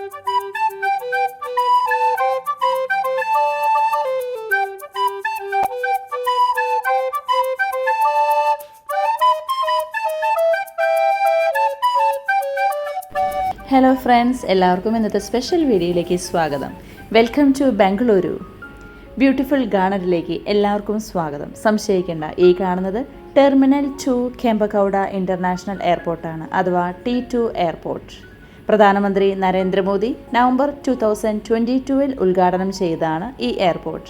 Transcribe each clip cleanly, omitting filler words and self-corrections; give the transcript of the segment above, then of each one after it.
Hello friends, എല്ലാവർക്കും ഇന്നത്തെ special വീഡിയോയിലേക്ക് സ്വാഗതം. Welcome to Bengaluru. ബ്യൂട്ടിഫുൾ ഗാർഡനിലേക്ക് എല്ലാവർക്കും സ്വാഗതം. സംശയിക്കേണ്ട, ഈ കാണുന്നത് ടെർമിനൽ 2 കെമ്പഗൌഡ ഇൻ്റർനാഷണൽ എയർപോർട്ടാണ്, അഥവാ T2 എയർപോർട്ട്. പ്രധാനമന്ത്രി നരേന്ദ്രമോദി നവംബർ 2022 ഉദ്ഘാടനം ചെയ്തതാണ് ഈ എയർപോർട്ട്.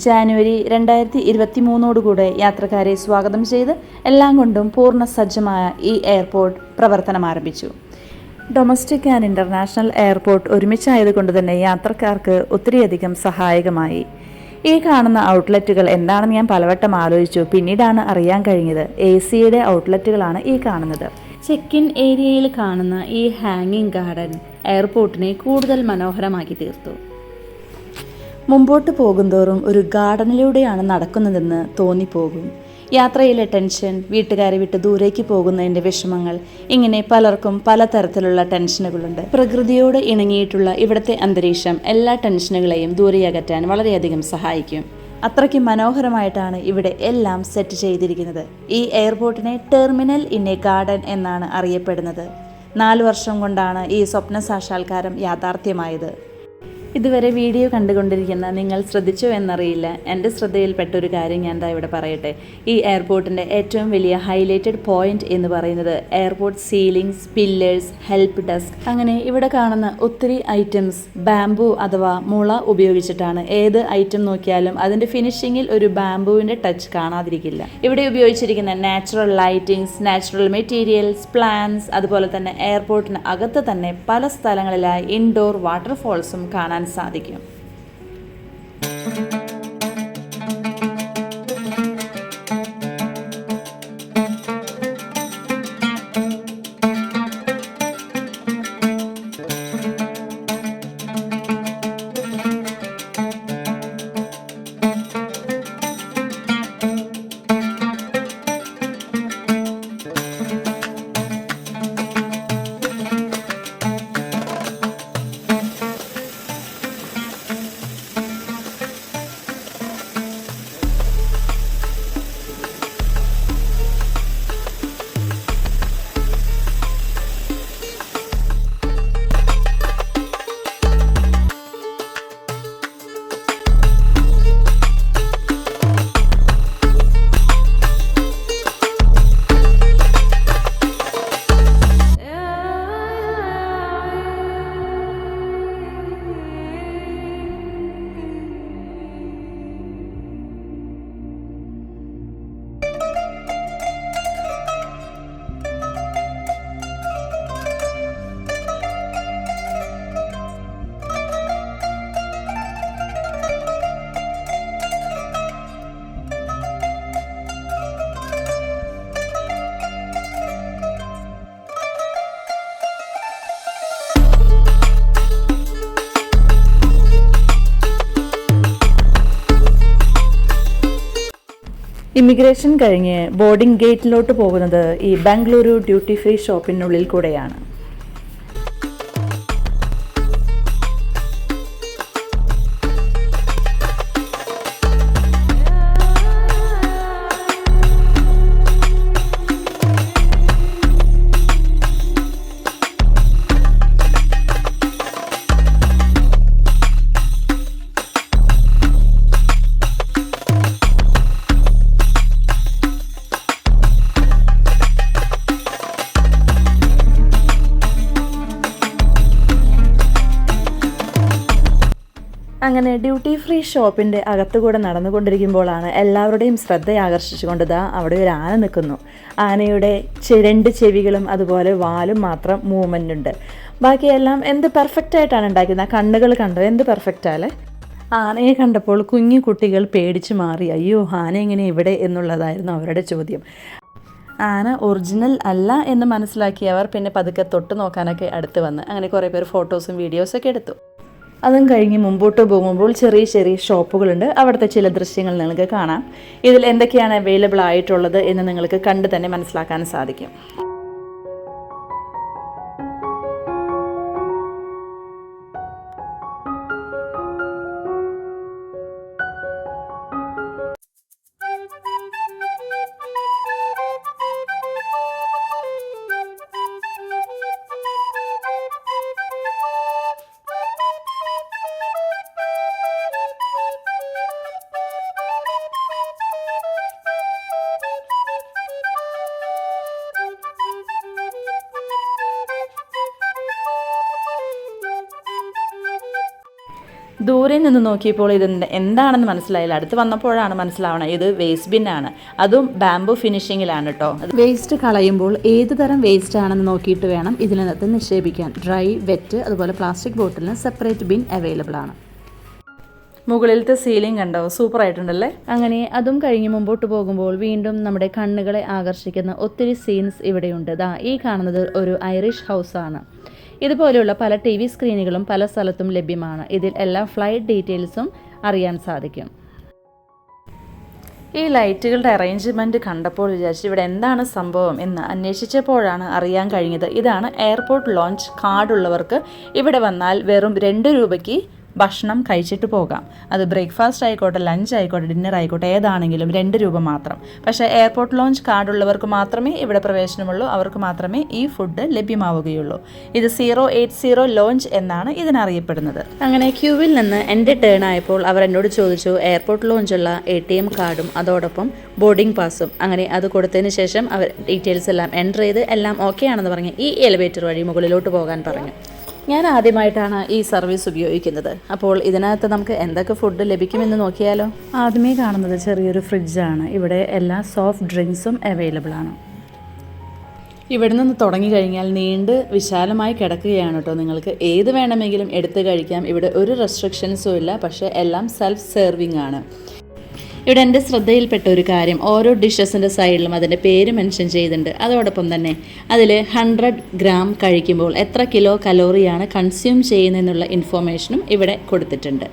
ജാനുവരി 2023 യാത്രക്കാരെ സ്വാഗതം ചെയ്ത് എല്ലാം കൊണ്ടും പൂർണ്ണ സജ്ജമായ ഈ എയർപോർട്ട് പ്രവർത്തനം ആരംഭിച്ചു. ഡൊമസ്റ്റിക് ആൻഡ് ഇൻ്റർനാഷണൽ എയർപോർട്ട് ഒരുമിച്ചായതുകൊണ്ട് തന്നെ യാത്രക്കാർക്ക് ഒത്തിരിയധികം സഹായകമായി. ഈ കാണുന്ന ഔട്ട്ലെറ്റുകൾ എന്താണെന്ന് ഞാൻ പലവട്ടം ആലോചിച്ചു. പിന്നീടാണ് അറിയാൻ കഴിഞ്ഞത്, AC-യുടെ ഔട്ട്ലെറ്റുകളാണ് ഈ കാണുന്നത്. ചെക്ക് ഇൻ ഏരിയയിൽ കാണുന്ന ഈ ഹാങ്ങിങ് ഗാർഡൻ എയർപോർട്ടിനെ കൂടുതൽ മനോഹരമാക്കി തീർത്തു. മുമ്പോട്ട് പോകുന്തോറും ഒരു ഗാർഡനിലൂടെയാണ് നടക്കുന്നതെന്ന് തോന്നിപ്പോകും. യാത്രയിലെ ടെൻഷൻ, വീട്ടുകാരെ വിട്ട് ദൂരേക്ക് പോകുന്നതിൻ്റെ വിഷമങ്ങൾ, ഇങ്ങനെ പലർക്കും പലതരത്തിലുള്ള ടെൻഷനുകളുണ്ട്. പ്രകൃതിയോട് ഇണങ്ങിയിട്ടുള്ള ഇവിടുത്തെ അന്തരീക്ഷം എല്ലാ ടെൻഷനുകളെയും ദൂരെയകറ്റാൻ വളരെയധികം സഹായിക്കും. അത്രയ്ക്ക് മനോഹരമായിട്ടാണ് ഇവിടെ എല്ലാം സെറ്റ് ചെയ്തിരിക്കുന്നത്. ഈ എയർപോർട്ടിനെ ടെർമിനൽ ഇൻ എ ഗാർഡൻ എന്നാണ് അറിയപ്പെടുന്നത്. 4 വർഷം കൊണ്ടാണ് ഈ സ്വപ്ന സാക്ഷാത്കാരം യാഥാർത്ഥ്യമായത്. ഇതുവരെ വീഡിയോ കണ്ടുകൊണ്ടിരിക്കുന്ന നിങ്ങൾ ശ്രദ്ധിച്ചോ എന്നറിയില്ല, എൻ്റെ ശ്രദ്ധയിൽപ്പെട്ടൊരു കാര്യം ഞാൻ ഇവിടെ പറയട്ടെ. ഈ എയർപോർട്ടിൻ്റെ ഏറ്റവും വലിയ ഹൈലൈറ്റഡ് പോയിന്റ് എന്ന് പറയുന്നത് airport ceilings, pillars, help desk, അങ്ങനെ ഇവിടെ കാണുന്ന ഒത്തിരി ഐറ്റംസ് ബാംബു അഥവാ മുള ഉപയോഗിച്ചിട്ടാണ്. ഏത് ഐറ്റം നോക്കിയാലും അതിൻ്റെ ഫിനിഷിങ്ങിൽ ഒരു ബാംബുവിൻ്റെ ടച്ച് കാണാതിരിക്കില്ല. ഇവിടെ ഉപയോഗിച്ചിരിക്കുന്ന natural lightings, natural materials, plants, അതുപോലെ തന്നെ എയർപോർട്ടിന് അകത്ത് തന്നെ പല സ്ഥലങ്ങളിലായി ഇൻഡോർ വാട്ടർഫോൾസും കാണാൻ സാധിക്കും. ഇമിഗ്രേഷൻ കഴിഞ്ഞ് ബോർഡിംഗ് ഗേറ്റിലോട്ട് പോകുന്നത് ഈ ബംഗളൂരു ഡ്യൂട്ടി ഫ്രീ ഷോപ്പിനുള്ളിൽ കൂടെയാണ്. അങ്ങനെ ഡ്യൂട്ടി ഫ്രീ ഷോപ്പിൻ്റെ അകത്തുകൂടെ നടന്നുകൊണ്ടിരിക്കുമ്പോഴാണ് എല്ലാവരുടെയും ശ്രദ്ധ ആകർഷിച്ചുകൊണ്ട് അവിടെ ഒരു ആന നിൽക്കുന്നു. ആനയുടെ 2 ചെവികളും അതുപോലെ വാലും മാത്രം മൂവ്മെൻ്റ് ഉണ്ട്. ബാക്കിയെല്ലാം എന്ത് പെർഫെക്റ്റ് ആയിട്ടാണ് ഉണ്ടാക്കുന്നത്. കണ്ണുകൾ കണ്ടോ, എന്ത് പെർഫെക്റ്റാല്ലേ. ആനയെ കണ്ടപ്പോൾ കുഞ്ഞു കുട്ടികൾ പേടിച്ച് മാറി. അയ്യോ, ആന എങ്ങനെ ഇവിടെ എന്നുള്ളതായിരുന്നു അവരുടെ ചോദ്യം. ആന ഒറിജിനൽ അല്ല എന്ന് മനസ്സിലാക്കിയവർ പിന്നെ പതുക്കെ തൊട്ട് നോക്കാനൊക്കെ അടുത്ത് വന്ന് അങ്ങനെ കുറേ പേർ ഫോട്ടോസും വീഡിയോസൊക്കെ എടുത്തു. അതും കഴിഞ്ഞ് മുമ്പോട്ട് പോകുമ്പോൾ ചെറിയ ചെറിയ ഷോപ്പുകളുണ്ട്. അവിടുത്തെ ചില ദൃശ്യങ്ങൾ നിങ്ങൾക്ക് കാണാം. ഇതിൽ എന്തൊക്കെയാണ് അവൈലബിൾ ആയിട്ടുള്ളത് എന്ന് നിങ്ങൾക്ക് കണ്ട് തന്നെ മനസ്സിലാക്കാൻ സാധിക്കും. ദൂരെ നിന്ന് നോക്കിയപ്പോൾ ഇത് എന്താണെന്ന് മനസ്സിലായില്ല. അടുത്ത് വന്നപ്പോഴാണ് മനസ്സിലാവണം ഇത് വേസ്റ്റ് ബിന്നാണ്. അതും ബാംബു ഫിനിഷിങ്ങിലാണ് കേട്ടോ. വേസ്റ്റ് കളയുമ്പോൾ ഏത് തരം വേസ്റ്റ് ആണെന്ന് നോക്കിയിട്ട് വേണം ഇതിനകത്ത് നിക്ഷേപിക്കാൻ. ഡ്രൈ, വെറ്റ്, അതുപോലെ പ്ലാസ്റ്റിക് ബോട്ടിലിന് സെപ്പറേറ്റ് ബിൻ അവൈലബിൾ ആണ്. മുകളിലത്തെ സീലിംഗ് കണ്ടോ, സൂപ്പർ ആയിട്ടുണ്ടല്ലേ. അങ്ങനെ അതും കഴിഞ്ഞ് മുമ്പോട്ട് പോകുമ്പോൾ വീണ്ടും നമ്മുടെ കണ്ണുകളെ ആകർഷിക്കുന്ന ഒത്തിരി സീൻസ് ഇവിടെയുണ്ട്. ഈ കാണുന്നത് ഒരു ഐറിഷ് ഹൗസാണ്. ഇതുപോലെയുള്ള പല TV സ്ക്രീനുകളും പല സ്ഥലത്തും ലഭ്യമാണ്. ഇതിൽ എല്ലാ ഫ്ലൈറ്റ് ഡീറ്റെയിൽസും അറിയാൻ സാധിക്കും. ഈ ലൈറ്റുകളുടെ അറേഞ്ച്മെൻറ്റ് കണ്ടപ്പോൾ വിചാരിച്ചു ഇവിടെ എന്താണ് സംഭവം എന്ന് അന്വേഷിച്ചപ്പോഴാണ് അറിയാൻ കഴിഞ്ഞത്. ഇതാണ് എയർപോർട്ട് ലോഞ്ച് കാർഡുള്ളവർക്ക് ഇവിടെ വന്നാൽ വെറും 2 രൂപയ്ക്ക് ഭക്ഷണം കഴിച്ചിട്ട് പോകാം. അത് ബ്രേക്ക്ഫാസ്റ്റ് ആയിക്കോട്ടെ, ലഞ്ച് ആയിക്കോട്ടെ, ഡിന്നർ ആയിക്കോട്ടെ, ഏതാണെങ്കിലും 2 രൂപ മാത്രം. പക്ഷേ എയർപോർട്ട് ലോഞ്ച് കാർഡുള്ളവർക്ക് മാത്രമേ ഇവിടെ പ്രവേശനമുള്ളൂ. അവർക്ക് മാത്രമേ ഈ ഫുഡ് ലഭ്യമാവുകയുള്ളൂ. ഇത് 080 ലോഞ്ച് എന്നാണ് ഇതിനറിയപ്പെടുന്നത്. അങ്ങനെ ക്യൂവിൽ നിന്ന് എൻ്റെ ടേൺ ആയപ്പോൾ അവർ എന്നോട് ചോദിച്ചു എയർപോർട്ട് ലോഞ്ചുള്ള ATM കാർഡും അതോടൊപ്പം ബോർഡിംഗ് പാസും. അങ്ങനെ അത് കൊടുത്തതിന് ശേഷം അവർ ഡീറ്റെയിൽസ് എല്ലാം എൻ്റർ ചെയ്ത് എല്ലാം ഓക്കെ ആണെന്ന് പറഞ്ഞ് ഈ എലിവേറ്റർ വഴി മുകളിലോട്ട് പോകാൻ പറഞ്ഞു. ഞാൻ ആദ്യമായിട്ടാണ് ഈ സർവീസ് ഉപയോഗിക്കുന്നത്. അപ്പോൾ ഇതിനകത്ത് നമുക്ക് എന്തൊക്കെ ഫുഡ് ലഭിക്കുമെന്ന് നോക്കിയാലോ. ആദ്യമേ കാണുന്നത് ചെറിയൊരു ഫ്രിഡ്ജാണ്. ഇവിടെ എല്ലാ സോഫ്റ്റ് ഡ്രിങ്ക്സും അവൈലബിൾ ആണ്. ഇവിടെ നിന്ന് തുടങ്ങി കഴിഞ്ഞാൽ നീണ്ട് വിശാലമായി കിടക്കുകയാണ് കേട്ടോ. നിങ്ങൾക്ക് ഏത് വേണമെങ്കിലും എടുത്ത് കഴിക്കാം. ഇവിടെ ഒരു റെസ്ട്രിക്ഷൻസും ഇല്ല. പക്ഷേ എല്ലാം സെൽഫ് സെർവിങ് ആണ്. ഇവിടെ എൻ്റെ ശ്രദ്ധയിൽപ്പെട്ട ഒരു കാര്യം, ഓരോ ഡിഷസിൻ്റെ സൈഡിലും അതിൻ്റെ പേര് മെൻഷൻ ചെയ്തിട്ടുണ്ട്. അതോടൊപ്പം തന്നെ അതിൽ 100 ഗ്രാം കഴിക്കുമ്പോൾ എത്ര കിലോ കലോറിയാണ് കൺസ്യൂം ചെയ്യുന്നതെന്നുള്ള ഇൻഫോർമേഷനും ഇവിടെ കൊടുത്തിട്ടുണ്ട്.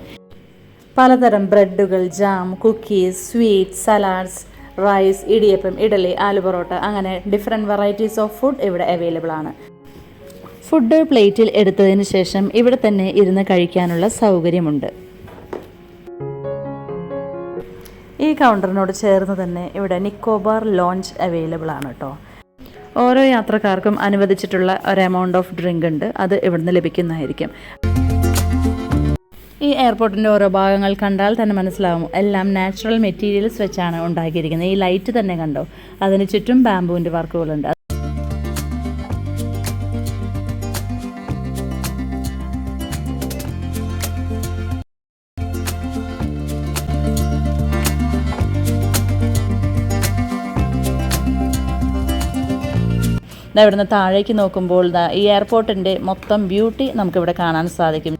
പലതരം ബ്രെഡുകൾ, jam, cookies, sweet, salads, rice, idiyappam, idli, aloo parotta, അങ്ങനെ ഡിഫറെൻറ്റ് വെറൈറ്റീസ് ഓഫ് ഫുഡ് ഇവിടെ അവൈലബിൾ ആണ്. ഫുഡ് പ്ലേറ്റിൽ എടുത്തതിന് ശേഷം ഇവിടെ തന്നെ ഇരുന്ന് കഴിക്കാനുള്ള സൗകര്യമുണ്ട്. ഈ കൗണ്ടറിനോട് ചേർന്ന് തന്നെ ഇവിടെ നിക്കോബാർ ലോഞ്ച് അവൈലബിൾ ആണ് കേട്ടോ. ഓരോ യാത്രക്കാർക്കും അനുവദിച്ചിട്ടുള്ള ഒരു എമൗണ്ട് ഓഫ് ഡ്രിങ്ക് ഉണ്ട്. അത് ഇവിടുന്ന് ലഭിക്കുന്നതായിരിക്കും. ഈ എയർപോർട്ടിൻ്റെ ഓരോ ഭാഗങ്ങൾ കണ്ടാൽ തന്നെ മനസ്സിലാവും എല്ലാം നാച്ചുറൽ മെറ്റീരിയൽസ് വെച്ചാണ് ഉണ്ടാക്കിയിരിക്കുന്നത്. ഈ ലൈറ്റ് തന്നെ കണ്ടോ, അതിന് ചുറ്റും ബാംബുവിൻ്റെ വർക്കുകളുണ്ട്. ഇവിടുന്ന് താഴേക്ക് നോക്കുമ്പോൾ ഈ എയർപോർട്ടിൻ്റെ മൊത്തം ബ്യൂട്ടി നമുക്കിവിടെ കാണാൻ സാധിക്കും.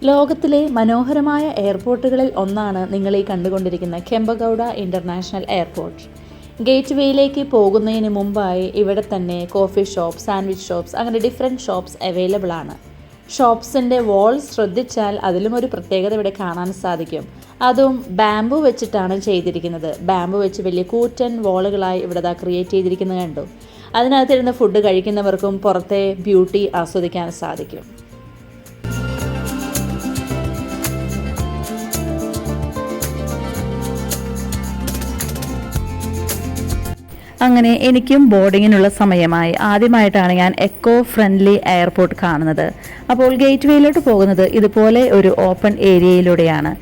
ലോകത്തിലെ മനോഹരമായ എയർപോർട്ടുകളിൽ ഒന്നാണ് നിങ്ങൾ ഈ കണ്ടുകൊണ്ടിരിക്കുന്ന കെമ്പഗൌഡ ഇൻ്റർനാഷണൽ എയർപോർട്ട്. ഗേറ്റ് വേയിലേക്ക് പോകുന്നതിന് മുമ്പായി ഇവിടെ തന്നെ കോഫി ഷോപ്പ്, സാൻഡ്വിച്ച് ഷോപ്സ്, അങ്ങനെ ഡിഫറെൻറ്റ് ഷോപ്സ് അവൈലബിൾ ആണ്. ഷോപ്സിൻ്റെ വാൾസ് ശ്രദ്ധിച്ചാൽ അതിലും ഒരു പ്രത്യേകത ഇവിടെ കാണാൻ സാധിക്കും. അതും ബാംബു വെച്ചിട്ടാണ് ചെയ്തിരിക്കുന്നത്. ബാംബു വെച്ച് വലിയ കൂറ്റൻ വാളുകളായി ഇവിടെ ക്രിയേറ്റ് ചെയ്തിരിക്കുന്നത് കണ്ടു. അതിനകത്തിരുന്ന് ഫുഡ് കഴിക്കുന്നവർക്കും പുറത്തെ ബ്യൂട്ടി ആസ്വദിക്കാൻ സാധിക്കും. അങ്ങനെ എനിക്കും ബോർഡിങ്ങിനുള്ള സമയമായി. ആദ്യമായിട്ടാണ് ഞാൻ എക്കോ ഫ്രണ്ട്ലി എയർപോർട്ട് കാണുന്നത്. അപ്പോൾ ഗേറ്റ് വേയിലോട്ട് പോകുന്നത് ഇതുപോലെ ഒരു ഓപ്പൺ ഏരിയയിലൂടെയാണ്.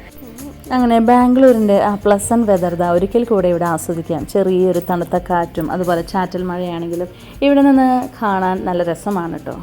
അങ്ങനെ ബാംഗ്ലൂരിൻ്റെ ആ പ്ലസൻറ്റ് വെതർ ഒരിക്കൽ കൂടെ ഇവിടെ ആസ്വദിക്കാം. ചെറിയൊരു തണുത്ത കാറ്റും അതുപോലെ ചാറ്റൽ മഴയാണെങ്കിലും ഇവിടെ നിന്ന് കാണാൻ നല്ല രസമാണ് കേട്ടോ.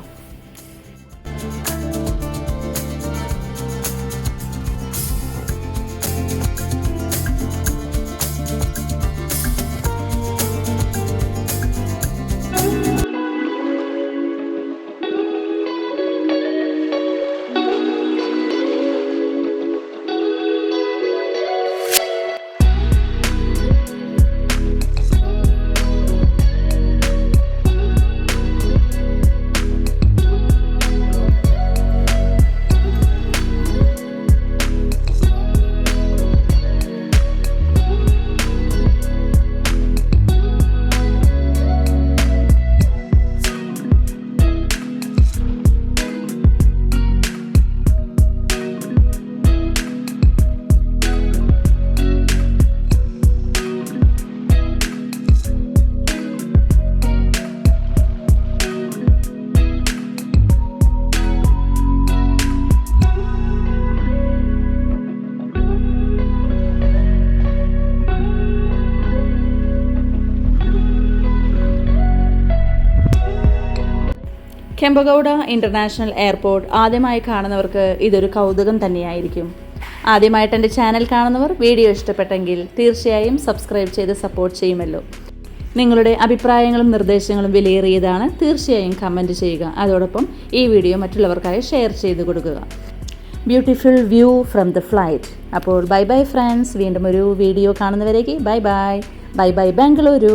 കെമ്പഗൌഡ ഇൻ്റർനാഷണൽ എയർപോർട്ട് ആദ്യമായി കാണുന്നവർക്ക് ഇതൊരു കൗതുകം തന്നെയായിരിക്കും. ആദ്യമായിട്ട് എൻ്റെ ചാനൽ കാണുന്നവർ വീഡിയോ ഇഷ്ടപ്പെട്ടെങ്കിൽ തീർച്ചയായും സബ്സ്ക്രൈബ് ചെയ്ത് സപ്പോർട്ട് ചെയ്യുമല്ലോ. നിങ്ങളുടെ അഭിപ്രായങ്ങളും നിർദ്ദേശങ്ങളും വിലയേറിയതാണ്. തീർച്ചയായും കമൻറ്റ് ചെയ്യുക. അതോടൊപ്പം ഈ വീഡിയോ മറ്റുള്ളവർക്കായി ഷെയർ ചെയ്ത് കൊടുക്കുക. Beautiful view from the flight. അപ്പോൾ ബൈ ബൈ ഫ്രണ്ട്സ്. വീണ്ടും ഒരു വീഡിയോ കാണുന്നവരേക്ക് bye bye. Bye bye Bengaluru.